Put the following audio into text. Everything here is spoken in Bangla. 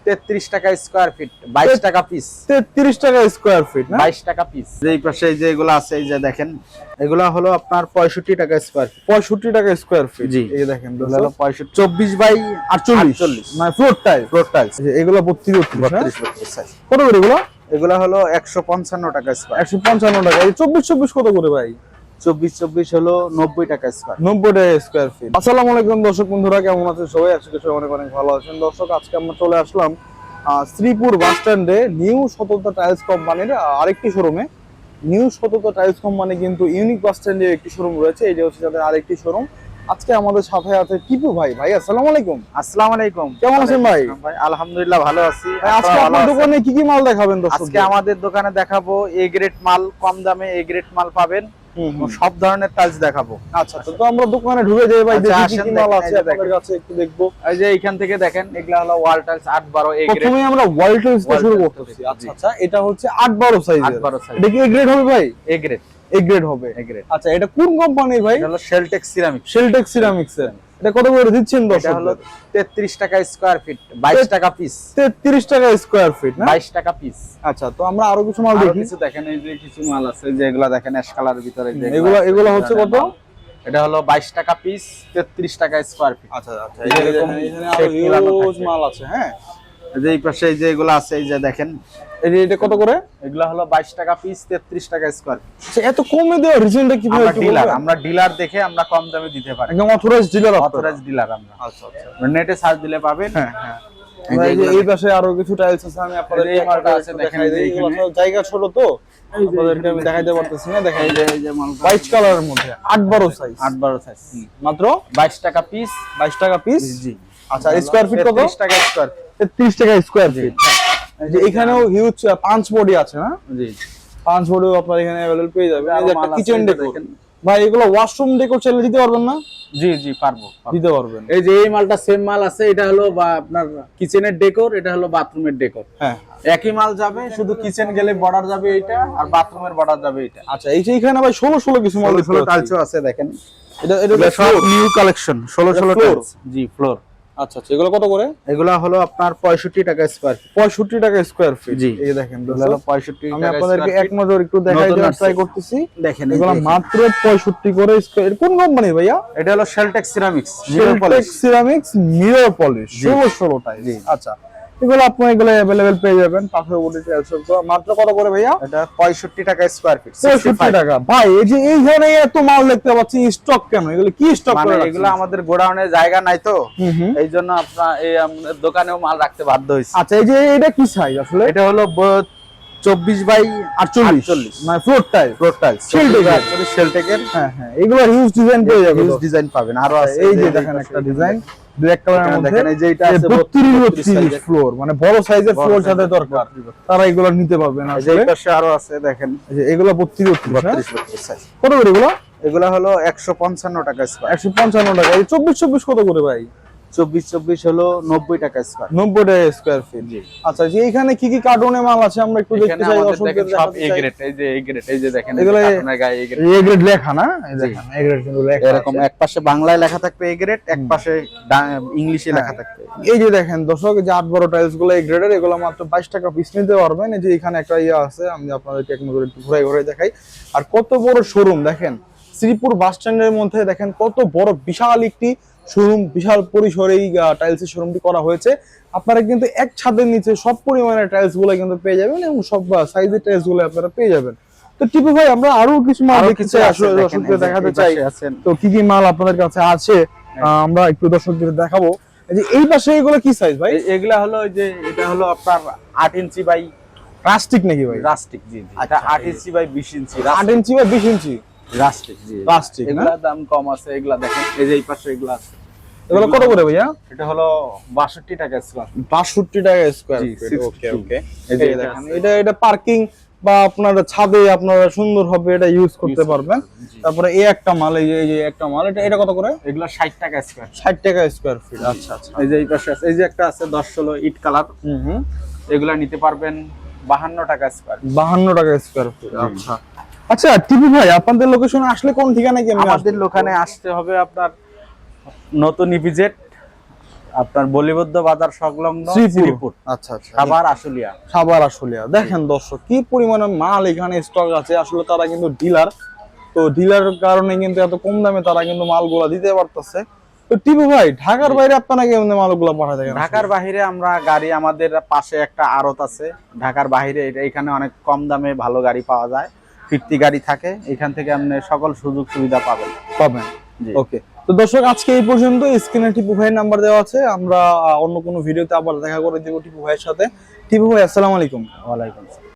33 টাকা স্কয়ার ফিট, 22 টাকা পিস। 33 টাকা স্কয়ার ফিট না? 22 টাকা পিস। এই পাশে যে এগুলো আছে, এই যে দেখেন, এগুলা হলো আপনার 65 টাকা স্কয়ার ফিট। 65 টাকা স্কয়ার ফিট। জি, এই দেখেন এগুলো হলো 65, 24 বাই 48 মানে ফ্লোর টাইলস। Floor tiles. এগুলো 32 সাইজ। কত করে এগুলো? এগুলা হলো 155 টাকা স্কয়ার। 155 টাকা। এই 24 কত করে ভাই? 24 হলো 90 টাকা স্কয়ার। 90 টাকা স্কয়ার ফিট। আসসালামু আলাইকুম দর্শক বন্ধুরা, কেমন আছেন সবাই? আজকে সবাই অনেক অনেক ভালো আছেন। দর্শক, আজকে আমরা চলে আসলাম শ্রীপুর বাস স্ট্যান্ডে নিউ সততা টাইলস কোম্পানির আরেকটি শোরুমে। নিউ সততা টাইলস কোম্পানি কিন্তু ইউনিক বাস স্ট্যান্ডে একটি শোরুম রয়েছে, এই যে হচ্ছে তাদের আরেকটি শোরুম। আজকে আমাদের সাথে আছে টিপু ভাই। ভাই আসসালামু আলাইকুম। আসসালামু আলাইকুম, কেমন আছেন ভাই? ভাই আলহামদুলিল্লাহ ভালো আছি। আজকে আপনার দোকানে কি কি মাল দেখাবেন দর্শক? আজকে আমাদের দোকানে দেখাবো এ গ্রেড মাল, কম দামে এ গ্রেড মাল পাবেন। সব ধরনের টাইলস দেখাবো। আচ্ছা, তো আমরা দোকানে ঢুকে যাই ভাই, দেখি কি কি মাল আছে আপনাদের কাছে একটু দেখবো। এই যে এইখান থেকে দেখেন, এগুলা হলো ওয়াল টাইলস 8-12 এ গ্রেড। প্রথমে আমরা ওয়াল টাইলসটা শুরু করতেছি। আচ্ছা, এটা হচ্ছে 8-12 সাইজের। 8-12 সাইজ। এটা কি এ গ্রেড হবে ভাই? A grade. এ গ্রেড হবে। A grade. আচ্ছা, এটা কোন কোম্পানির ভাই? এটা হলো শেলটেক সিরামিক। শেলটেক সিরামিক্স এর। এটা কত করে দিচ্ছেন দর্শক? এটা হলো 33 টাকা স্কয়ার ফিট, 22 টাকা পিস। 33 টাকা স্কয়ার ফিট না? 22 টাকা পিস। আচ্ছা, তো আমরা আরো কিছু মাল দেখি। কিছু দেখেন, এই যে কিছু মাল আছে, যে এগুলা দেখেন অ্যাশ কালারের ভিতরে, যে এগুলো হচ্ছে কত? এটা হলো 22 টাকা পিস, 33 টাকা স্কয়ার ফিট। আচ্ছা, এখানে আরো হিউজ মাল আছে। হ্যাঁ, যে এই পাশে যে এগুলো আছে, এই যে দেখেন, এটা কত করে? এগুলা হলো 22 টাকা পিস, 33 টাকা স্কয়ার ফিট। আচ্ছা, এত কমে দেওয়ার রিজনটা কি ভাই? আমরা ডিলার দেখে আমরা কম দামে দিতে পারি। একদম অথরাইজড ডিলার। অথরাইজড ডিলার আমরা। আচ্ছা, নেটে সার্চ দিলে পাবেন। হ্যাঁ। এই পাশে আরো কিছু টাইলস আছে, আমি আপনাদের এই মালটা আছে দেখাই দেই। এগুলো জায়গা ছোট তো আপনাদেরকে আমি দেখাইতে পারতেছি না। দেখাই দেই, এই যে মাল হোয়াইট কালারের মধ্যে 8-12 সাইজ। 8-12 সাইজ মাত্র 22 টাকা পিস। 22 টাকা পিস। জি। আচ্ছা, স্কয়ার ফিট কত? 33 টাকা স্কয়ার। 33 টাকা স্কয়ার ফিট। যে এখানেও হিউজ পাঁচ বডি আছে না? জি, পাঁচ বডিও আপনারা এখানে अवेलेबल পেয়ে যাবেন। এই যে একটা কিচেন ডেকোর। দেখেন ভাই, এগুলো ওয়াশরুম ডেকোর চাইলে দিতে পারবেন না? জি পারবো। দিতে পারবেন। এই যে এই মালটা সেম মাল আছে, এটা হলো আপনার কিচেনের ডেকোর, এটা হলো বাথরুমের ডেকোর। হ্যাঁ, একই মাল যাবে, শুধু কিচেন গেলে বর্ডার যাবে এইটা, আর বাথরুমের বর্ডার যাবে এটা। আচ্ছা, এই যে এখানে ভাই 16 কিছু মাল টাইলসও আছে দেখেন। এটা সব নিউ কালেকশন, 16 টাইলস। জি, ফ্লোর। আচ্ছা, এগুলো কত করে? এগুলা হলো আপনার 65 টাকা স্কয়ার ফিট। 65 টাকা স্কয়ার ফিট। জি, এই দেখেন, এগুলা হলো 65 আমি টাকা। আপনাদেরকে এক নজর একটু দেখাই দেওয়ার ট্রাই করতেছি। দেখেন, এগুলো মাত্র 65 করে স্কয়ার। কোন কোম্পানি ভাইয়া? এটা হলো Sheltech ceramics. Sheltech ceramics mirror polish 16 tiles. আচ্ছা, এগুলো আপনি এগুলো अवेलेबल পেয়ে যাবেন। পাথর বডি টাইলস মাত্র কত করে ভাইয়া? এটা 65 টাকা স্কয়ার ফিট। 65 টাকা। ভাই, এই যে এইখানে এত মাল দেখতে পাচ্ছি, স্টক কেন? এগুলো কি স্টক করে? এগুলো আমাদের গোডাউনে জায়গা নাই তো, এইজন্য আপনার এই আমাদের দোকানেও মাল রাখতে বাধ্য হইছি। আচ্ছা, এই যে এটা কি সাইজ আসলে? এটা হলো 24 বাই 48, মানে ফ্লোর টাইলস। ফ্লোর টাইলস শেলটেকের। হ্যাঁ, এগুলো হিউজ ডিজাইন পেয়ে যাবেন। হিউজ ডিজাইন পাবেন। আরো আছে, এই যে দেখেন একটা ডিজাইন ব্ল্যাক কালারের মধ্যে। দেখেন, এই যে এটা আছে 32 ফ্লোর, মানে বড় সাইজের ফ্লোর যাদের দরকার তারা এগুলো নিতে পারবেন। এই যে এই পাশে আরো আছে দেখেন, এই যে এগুলো 32 সাইজ। কত করে এগুলো? এগুলা হলো 155 টাকা স্কয়ার। 155 টাকা। এই 24 কত করে ভাই? 24 হলো 90 টাকা স্কয়ার। 90 টাকা স্কয়ার ফিট। জি। আচ্ছা, যে এখানে কি কি কার্টুনে মাল আছে আমরা একটু দেখতে চাই। দর্শকদের সব এ গ্রেড। এই যে এ গ্রেড, এই যে দেখেন, এগুলো কার্টুনের গায়ে এ গ্রেড। এ গ্রেড লেখা না? এই দেখেন, এ গ্রেড কিন্তু লেখা এরকম এক পাশে বাংলায় লেখা থাকবে এ গ্রেড, এক পাশে ইংলিশে লেখা থাকবে। এই যে দেখেন দর্শক, যে 8-12 টাইলস গুলো এ গ্রেডের, এগুলো মাত্র 22 টাকা পিস নিতে পারবেন। এই যে এখানে একটা ইয়া আছে, আমি আপনাদেরকে এক নজরে একটু ঘুরে দেখাই। আর কত বড় শোরুম দেখেন, শ্রীপুর বাস স্ট্যান্ডের মধ্যে দেখেন কত বড় বিশাল একটি শোরুম, বিশাল পরিসরে এই টাইলসের শোরুমটি করা হয়েছে। আপনারা কিন্তু এক ছাদের নিচে সব পরিমাণের টাইলস গুলো কিন্তু পেয়ে যাবেন, এবং সব সাইজের টাইলস গুলো আপনারা পেয়ে যাবেন। তো টিপু ভাই, আমরা আরো কিছু মাল দর্শকদের দেখাতে চাই। তো কি কি মাল আপনাদের কাছে আছে আমরা একটু দর্শকদের দেখাবো। এই পাশে এগুলো কি সাইজ ভাই? এগুলা হলো যে এটা হলো আপনার 8 ইঞ্চি বাই রাস্টিক নাকি ভাই? রাস্টিক। জি, এটা 8 inch by 20 inch. 8 inch by 20 inch rustic. জি, রাস্টিক। এগুলা দাম কম আছে। এগুলা দেখেন, এই যে এই পাশে এগুলা আছে। এগুলো কত করে ভাইয়া? এটা হলো 62 টাকা স্কয়ার। 62 টাকা স্কয়ার ফিট। ওকে। এই যে দেখেন, এটা পার্কিং বা আপনার ছাদে আপনারা সুন্দর হবে, এটা ইউজ করতে পারবেন। তারপরে এই একটা মাল, এই যে একটা মাল, এটা কত করে? এগুলা 60 টাকা স্কয়ার। 60 টাকা স্কয়ার ফিট। আচ্ছা। এই যে এই পাশে আছে, এই যে একটা আছে 10-16 ইট কালার। এগুলা নিতে পারবেন 52 টাকা স্কয়ার। 52 টাকা স্কয়ার ফিট। আচ্ছা, টিপু ভাই, আপনাদের লোকেশনে আসলে কোন ঠিকানায় কি? আমাদের লোকানে আসতে হবে আপনার নতুন ইপিজেড আপনার বলিবদ্ধ বাজার সংলগ্ন শ্রীপুর। আচ্ছা আচ্ছা, সাভার আশুলিয়া। সাভার আশুলিয়া। দেখেন দর্শক কি পরিমাণে মাল এখানে স্টক আছে। আসলে তারা কিন্তু ডিলার, তো ডিলারের কারণে কিন্তু এত কম দামে তারা কিন্তু মালগুলা দিতে পারতেছে। তো টিপু ভাই, ঢাকার বাইরে আপনারা কেমনে মালগুলা পাঠাতে থাকেন? ঢাকার বাইরে আমরা গাড়ি, আমাদের পাশে একটা আড়ত আছে ঢাকার বাইরে, এখানে অনেক কম দামে ভালো গাড়ি পাওয়া যায়, ফিরতি গাড়ি থাকে, এখান থেকে আপনি সকল সুযোগ সুবিধা পাবেন। জি। ওকে, তো দর্শক আজকে এই পর্যন্ত। স্ক্রিনে টিপু ভাইয়ের নাম্বার দেওয়া আছে, আমরা অন্য কোনো ভিডিওতে আবার দেখা করে দেব টিপু ভাইয়ের সাথে। টিপু ভাই, আসসালামু আলাইকুম। ওয়ালাইকুম আসসালাম।